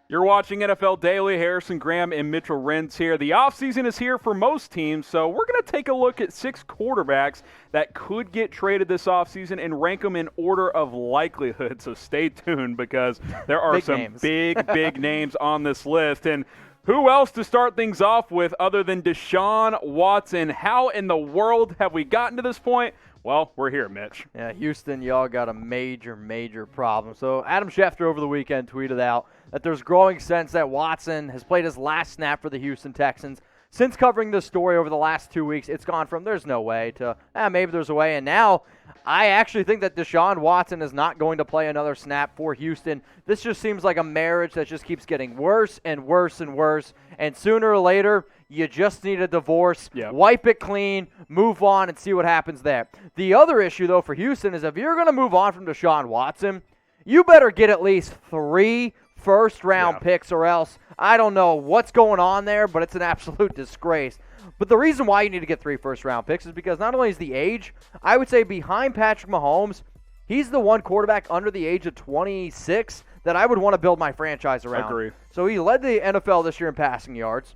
You're watching NFL Daily. Harrison Graham and Mitchell Renz here. The offseason is here for most teams, so we're going to take a look at 6 quarterbacks that could get traded this offseason and rank them in order of likelihood. So stay tuned because there are some big names on this list. And who else to start things off with other than Deshaun Watson? How in the world have we gotten to this point? Well, we're here, Mitch. Yeah, Houston, y'all got a major problem. So Adam Schefter over the weekend tweeted out that there's growing sense that Watson has played his last snap for the Houston Texans. Since covering this story over the last 2 weeks, it's gone from there's no way to maybe there's a way. And now I actually think that Deshaun Watson is not going to play another snap for Houston. This just seems like a marriage that just keeps getting worse and worse and worse. And sooner or later, you just need a divorce, wipe it clean, move on, and see what happens there. The other issue, though, for Houston is if you're going to move on from Deshaun Watson, you better get at least 3 first-round picks or else I don't know what's going on there, but it's an absolute disgrace. But the reason why you need to get 3 first-round picks is because not only is the age, I would say behind Patrick Mahomes, he's the one quarterback under the age of 26 that I would want to build my franchise around. Agree. So he led the NFL this year in passing yards.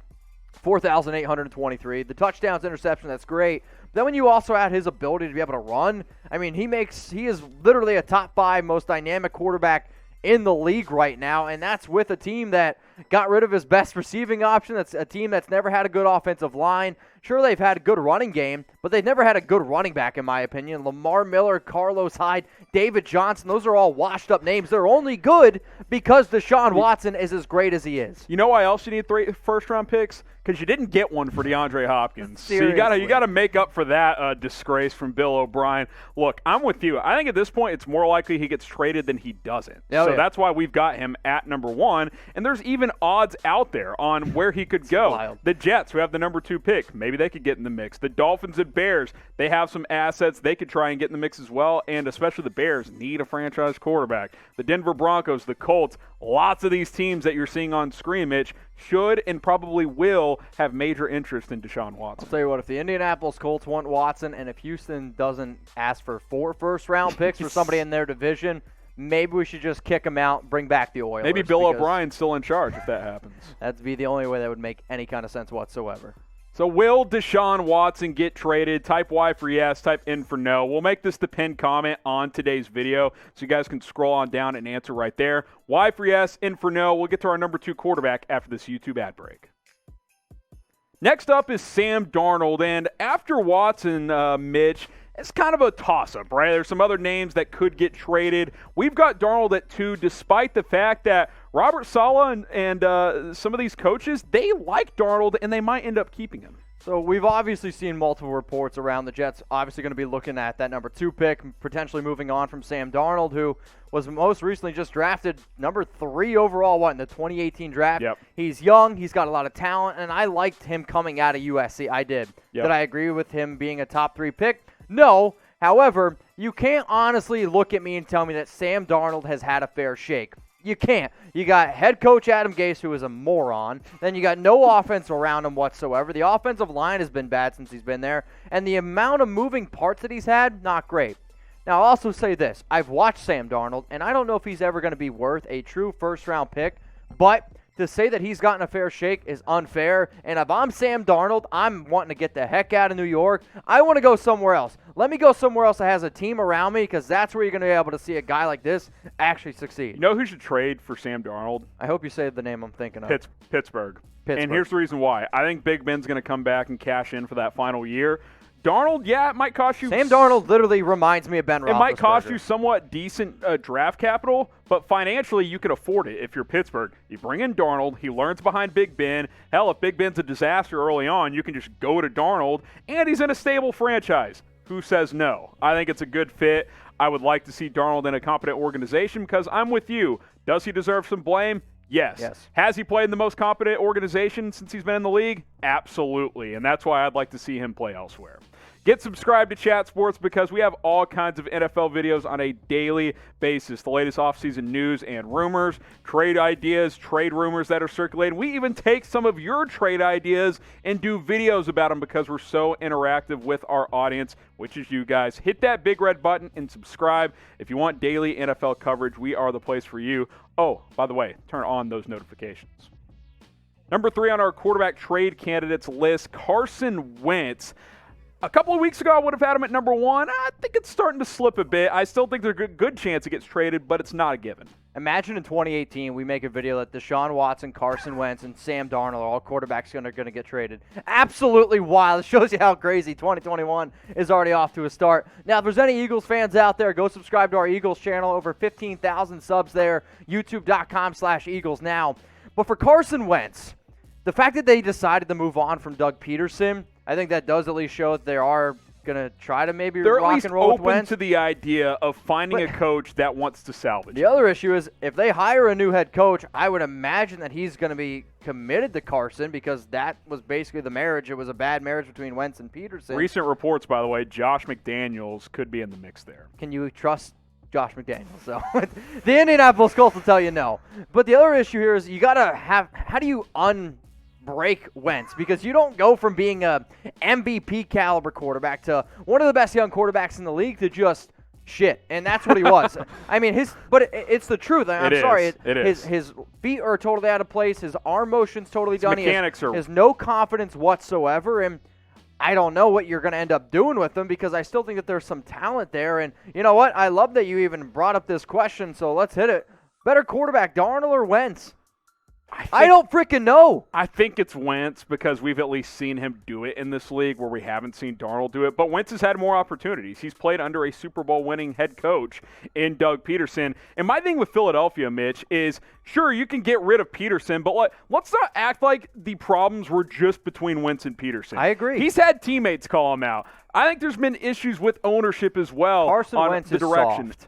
4,823. The touchdowns, interception, that's great. Then when you also add his ability to be able to run, I mean, he is literally a top 5 most dynamic quarterback in the league right now, and that's with a team that got rid of his best receiving option. That's a team that's never had a good offensive line. Sure, they've had a good running game, but they've never had a good running back, in my opinion. Lamar Miller, Carlos Hyde, David Johnson, those are all washed-up names. They're only good because Deshaun Watson is as great as he is. You know why else you need 3 first-round picks? Because you didn't get one for DeAndre Hopkins. So you got to make up for that disgrace from Bill O'Brien. Look, I'm with you. I think at this point it's more likely he gets traded than he doesn't. That's why we've got him at number 1. And there's even odds out there on where he could go. Wild. The Jets, who have the number 2 pick, maybe they could get in the mix. The Dolphins and Bears, they have some assets they could try and get in the mix as well. And especially the Bears need a franchise quarterback. The Denver Broncos, the Colts, lots of these teams that you're seeing on screen, Mitch, should and probably will have major interest in Deshaun Watson. I'll tell you what, if the Indianapolis Colts want Watson and if Houston doesn't ask for 4 first-round picks for somebody in their division, maybe we should just kick them out and bring back the Oilers. Maybe Bill O'Brien's still in charge if that happens. That'd be the only way that would make any kind of sense whatsoever. So will Deshaun Watson get traded? Type Y for yes, type N for no. We'll make this the pinned comment on today's video, so you guys can scroll on down and answer right there. Y for yes, N for no. We'll get to our number 2 quarterback after this YouTube ad break. Next up is Sam Darnold, and after Watson, Mitch, it's kind of a toss-up, right? There's some other names that could get traded. We've got Darnold at 2, despite the fact that Robert Saleh and some of these coaches, they like Darnold, and they might end up keeping him. So we've obviously seen multiple reports around the Jets obviously going to be looking at that number 2 pick, potentially moving on from Sam Darnold, who was most recently just drafted number 3 overall, in the 2018 draft. Yep. He's young, he's got a lot of talent, and I liked him coming out of USC. I did. Yep. Did I agree with him being a top 3 pick? No. However, you can't honestly look at me and tell me that Sam Darnold has had a fair shake. You can't. You got head coach Adam Gase, who is a moron. Then you got no offense around him whatsoever. The offensive line has been bad since he's been there. And the amount of moving parts that he's had, not great. Now, I'll also say this. I've watched Sam Darnold, and I don't know if he's ever going to be worth a true first-round pick. But to say that he's gotten a fair shake is unfair. And if I'm Sam Darnold, I'm wanting to get the heck out of New York. I want to go somewhere else. Let me go somewhere else that has a team around me, because that's where you're going to be able to see a guy like this actually succeed. You know who should trade for Sam Darnold? I hope you say the name I'm thinking of. Pittsburgh. And here's the reason why. I think Big Ben's going to come back and cash in for that final year. Darnold, it might cost you. Sam Darnold literally reminds me of Ben Roethlisberger. It might cost you somewhat decent draft capital, but financially you can afford it if you're Pittsburgh. You bring in Darnold, he learns behind Big Ben. Hell, if Big Ben's a disaster early on, you can just go to Darnold, and he's in a stable franchise. Who says no? I think it's a good fit. I would like to see Darnold in a competent organization because I'm with you. Does he deserve some blame? Yes. Has he played in the most competent organization since he's been in the league? Absolutely, and that's why I'd like to see him play elsewhere. Get subscribed to Chat Sports because we have all kinds of NFL videos on a daily basis. The latest offseason news and rumors, trade ideas, trade rumors that are circulating. We even take some of your trade ideas and do videos about them because we're so interactive with our audience, which is you guys. Hit that big red button and subscribe. If you want daily NFL coverage, we are the place for you. Oh, by the way, turn on those notifications. Number 3 on our quarterback trade candidates list, Carson Wentz. A couple of weeks ago, I would have had him at number 1. I think it's starting to slip a bit. I still think there's a good chance it gets traded, but it's not a given. Imagine in 2018, we make a video that Deshaun Watson, Carson Wentz, and Sam Darnold are all quarterbacks going to get traded. Absolutely wild. It shows you how crazy 2021 is already off to a start. Now, if there's any Eagles fans out there, go subscribe to our Eagles channel. Over 15,000 subs there. YouTube.com/Eagles now. But for Carson Wentz, the fact that they decided to move on from Doug Peterson, I think that does at least show that they are going to try to maybe rock and roll with Wentz. They're at least open to the idea of finding a coach that wants to salvage. The other issue is if they hire a new head coach, I would imagine that he's going to be committed to Carson because that was basically the marriage. It was a bad marriage between Wentz and Peterson. Recent reports, by the way, Josh McDaniels could be in the mix there. Can you trust Josh McDaniels? So the Indianapolis Colts will tell you no. But the other issue here is you got to have – how do you break Wentz, because you don't go from being a MVP caliber quarterback to one of the best young quarterbacks in the league to just shit, and that's what he was. I mean, it's the truth. I'm sorry. His feet are totally out of place. His arm motion's totally done. He has no confidence whatsoever, and I don't know what you're going to end up doing with him because I still think that there's some talent there. And you know what? I love that you even brought up this question, so let's hit it. Better quarterback, Darnold or Wentz? I don't freaking know. I think it's Wentz because we've at least seen him do it in this league where we haven't seen Darnold do it. But Wentz has had more opportunities. He's played under a Super Bowl winning head coach in Doug Peterson. And my thing with Philadelphia, Mitch, is sure, you can get rid of Peterson, but let's not act like the problems were just between Wentz and Peterson. I agree. He's had teammates call him out. I think there's been issues with ownership as well. Carson on Wentz the direction. Soft.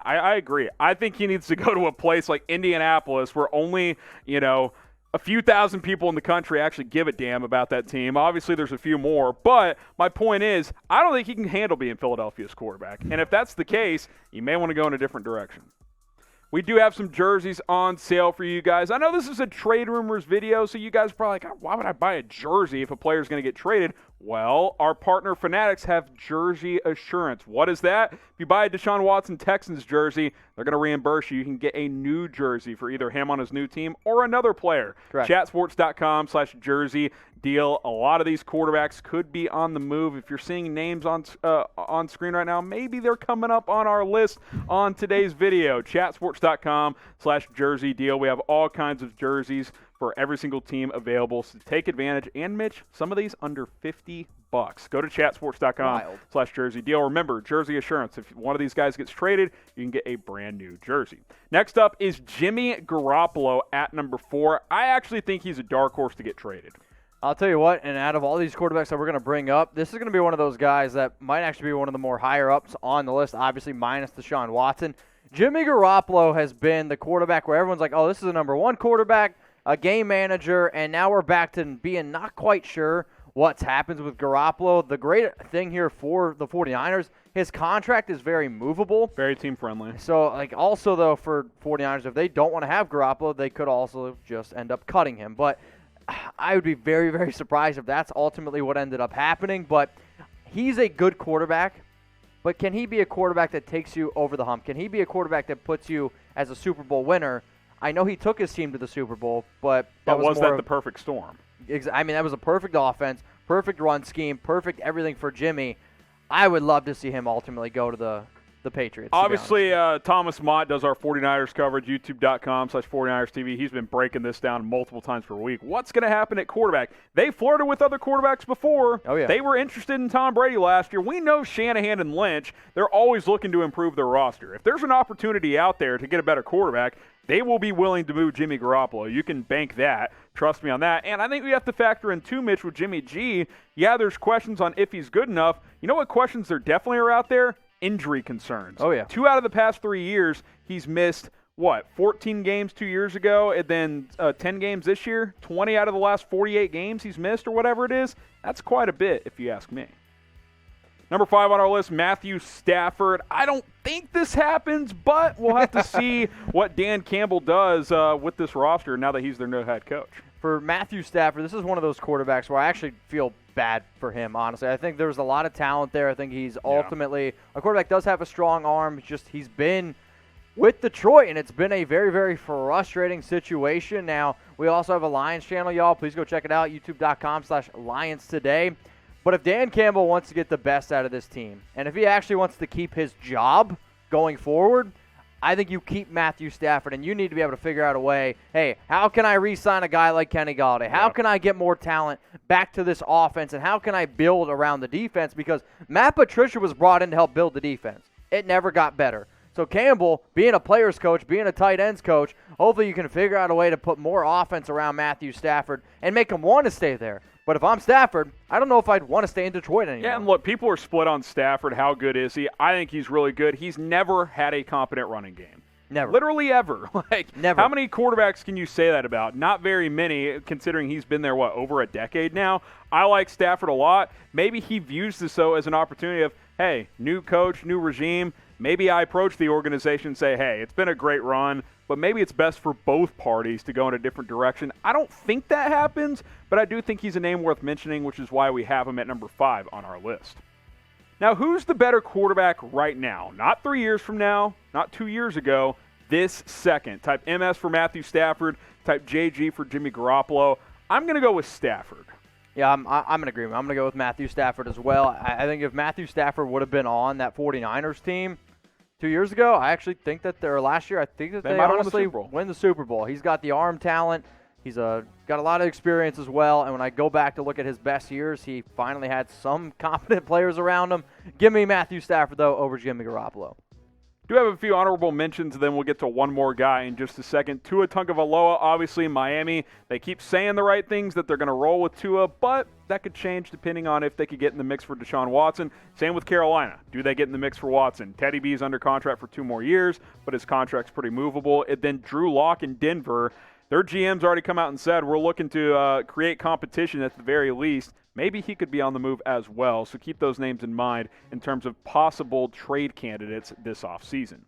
I agree. I think he needs to go to a place like Indianapolis where only, a few thousand people in the country actually give a damn about that team. Obviously, there's a few more. But my point is, I don't think he can handle being Philadelphia's quarterback. And if that's the case, you may want to go in a different direction. We do have some jerseys on sale for you guys. I know this is a trade rumors video, so you guys are probably like, why would I buy a jersey if a player's going to get traded? Well, our partner Fanatics have jersey assurance. What is that? If you buy a Deshaun Watson Texans jersey, they're going to reimburse you. You can get a new jersey for either him on his new team or another player. Correct. Chatsports.com/jersey deal. A lot of these quarterbacks could be on the move. If you're seeing names on screen right now, maybe they're coming up on our list on today's video. Chatsports.com/jersey deal. We have all kinds of jerseys for every single team available, so take advantage. And Mitch, some of these under $50. Go to chatsports.com/jersey deal. Remember, jersey assurance. If one of these guys gets traded, you can get a brand new jersey. Next up is Jimmy Garappolo at number 4. I actually think he's a dark horse to get traded. I'll tell you what, and out of all these quarterbacks that we're going to bring up, this is going to be one of those guys that might actually be one of the more higher-ups on the list, obviously minus Deshaun Watson. Jimmy Garappolo has been the quarterback where everyone's like, oh, this is a number 1 quarterback, a game manager, and now we're back to being not quite sure what's happened with Garappolo. The great thing here for the 49ers, his contract is very movable. Very team-friendly. So, also, though, for 49ers, if they don't want to have Garappolo, they could also just end up cutting him. But I would be very, very surprised if that's ultimately what ended up happening. But he's a good quarterback. But can he be a quarterback that takes you over the hump? Can he be a quarterback that puts you as a Super Bowl winner? I know he took his team to the Super Bowl, but was that the perfect storm? I mean, that was a perfect offense, perfect run scheme, perfect everything for Jimmy. I would love to see him ultimately go to the Patriots. Obviously, Thomas Mott does our 49ers coverage, youtube.com/49ers TV. He's been breaking this down multiple times per week. What's going to happen at quarterback? They flirted with other quarterbacks before. Oh, yeah. They were interested in Tom Brady last year. We know Shanahan and Lynch, they're always looking to improve their roster. If there's an opportunity out there to get a better quarterback, they will be willing to move Jimmy Garoppolo. You can bank that. Trust me on that. And I think we have to factor in too, Mitch, with Jimmy G. Yeah, there's questions on if he's good enough. You know what questions there definitely are out there? Injury concerns. Oh, yeah. 2 out of the past 3 years, he's missed, 14 games 2 years ago, and then 10 games this year? 20 out of the last 48 games he's missed or whatever it is? That's quite a bit, if you ask me. Number 5 on our list, Matthew Stafford. I don't think this happens, but we'll have to see what Dan Campbell does with this roster now that he's their new head coach. For Matthew Stafford, this is one of those quarterbacks where I actually feel bad for him, honestly. I think there's a lot of talent there. I think he's ultimately a quarterback, does have a strong arm. It's just he's been with Detroit, and it's been a very, very frustrating situation. Now, we also have a Lions channel, y'all. Please go check it out, youtube.com/Lions Today. But if Dan Campbell wants to get the best out of this team, and if he actually wants to keep his job going forward, I think you keep Matthew Stafford, and you need to be able to figure out a way, hey, how can I re-sign a guy like Kenny Galladay? How can I get more talent back to this offense, and how can I build around the defense? Because Matt Patricia was brought in to help build the defense. It never got better. So Campbell, being a player's coach, being a tight ends coach, hopefully you can figure out a way to put more offense around Matthew Stafford and make him want to stay there. But if I'm Stafford, I don't know if I'd want to stay in Detroit anymore. Yeah, and look, people are split on Stafford. How good is he? I think he's really good. He's never had a competent running game. Never. Literally ever. Never. How many quarterbacks can you say that about? Not very many, considering he's been there, over a decade now? I like Stafford a lot. Maybe he views this, though, as an opportunity of, hey, new coach, new regime. Maybe I approach the organization and say, hey, it's been a great run, but maybe it's best for both parties to go in a different direction. I don't think that happens, but I do think he's a name worth mentioning, which is why we have him at number 5 on our list. Now, who's the better quarterback right now? Not 3 years from now, not 2 years ago, this second. Type MS for Matthew Stafford, type JG for Jimmy Garappolo. I'm going to go with Stafford. Yeah, I'm in agreement. I'm going to go with Matthew Stafford as well. I think if Matthew Stafford would have been on that 49ers team 2 years ago, I actually think that last year, I think that they honestly win the Super Bowl. He's got the arm talent. He's got a lot of experience as well. And when I go back to look at his best years, he finally had some competent players around him. Give me Matthew Stafford, though, over Jimmy Garoppolo. Do have a few honorable mentions, then we'll get to one more guy in just a second. Tua Tagovailoa, obviously Miami. They keep saying the right things that they're going to roll with Tua, but that could change depending on if they could get in the mix for Deshaun Watson. Same with Carolina. Do they get in the mix for Watson? Teddy B's under contract for 2 more years, but his contract's pretty movable. And then Drew Lock in Denver. Their GM's already come out and said, we're looking to create competition at the very least. Maybe he could be on the move as well, so keep those names in mind in terms of possible trade candidates this offseason.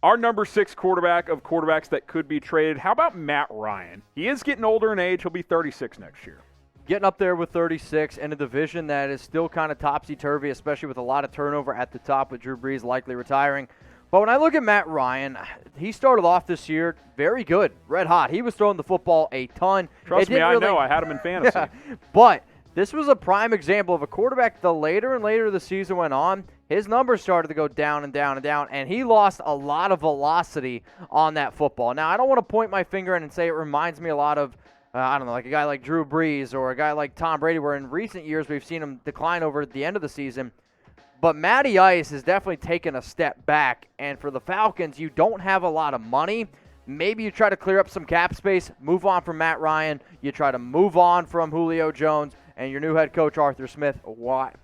Our number 6 quarterback of quarterbacks that could be traded, how about Matt Ryan? He is getting older in age. He'll be 36 next year. Getting up there with 36 in a division that is still kind of topsy-turvy, especially with a lot of turnover at the top with Drew Brees likely retiring. But when I look at Matt Ryan, he started off this year very good, red hot. He was throwing the football a ton. Trust me, I know. I had him in fantasy. But this was a prime example of a quarterback. The later and later the season went on, his numbers started to go down and down and down, and he lost a lot of velocity on that football. Now, I don't want to point my finger in and say it reminds me a lot of, I don't know, like a guy like Drew Brees or a guy like Tom Brady, where in recent years we've seen him decline over the end of the season. But Matty Ice has definitely taken a step back, and for the Falcons, you don't have a lot of money. Maybe you try to clear up some cap space, move on from Matt Ryan, you try to move on from Julio Jones, and your new head coach, Arthur Smith,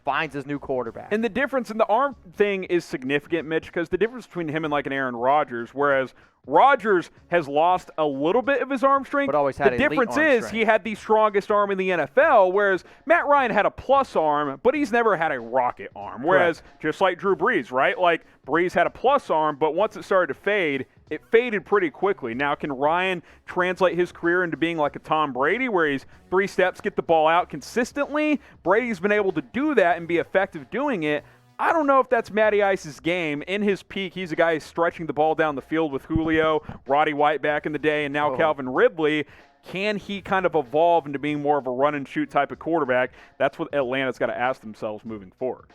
finds his new quarterback. And the difference in the arm thing is significant, Mitch, because the difference between him and like an Aaron Rodgers, whereas Rodgers has lost a little bit of his arm strength. But always had the difference is he had the strongest arm in the NFL, whereas Matt Ryan had a plus arm, but he's never had a rocket arm. Whereas just like Drew Brees, right? Like Brees had a plus arm, but once it started to fade, it faded pretty quickly. Now, can Ryan translate his career into being like a Tom Brady, where he's 3 steps, get the ball out consistently? Brady's been able to do that and be effective doing it. I don't know if that's Matty Ice's game. In his peak, he's a guy who's stretching the ball down the field with Julio, Roddy White back in the day, and now Calvin Ridley. Can he kind of evolve into being more of a run-and-shoot type of quarterback? That's what Atlanta's got to ask themselves moving forward.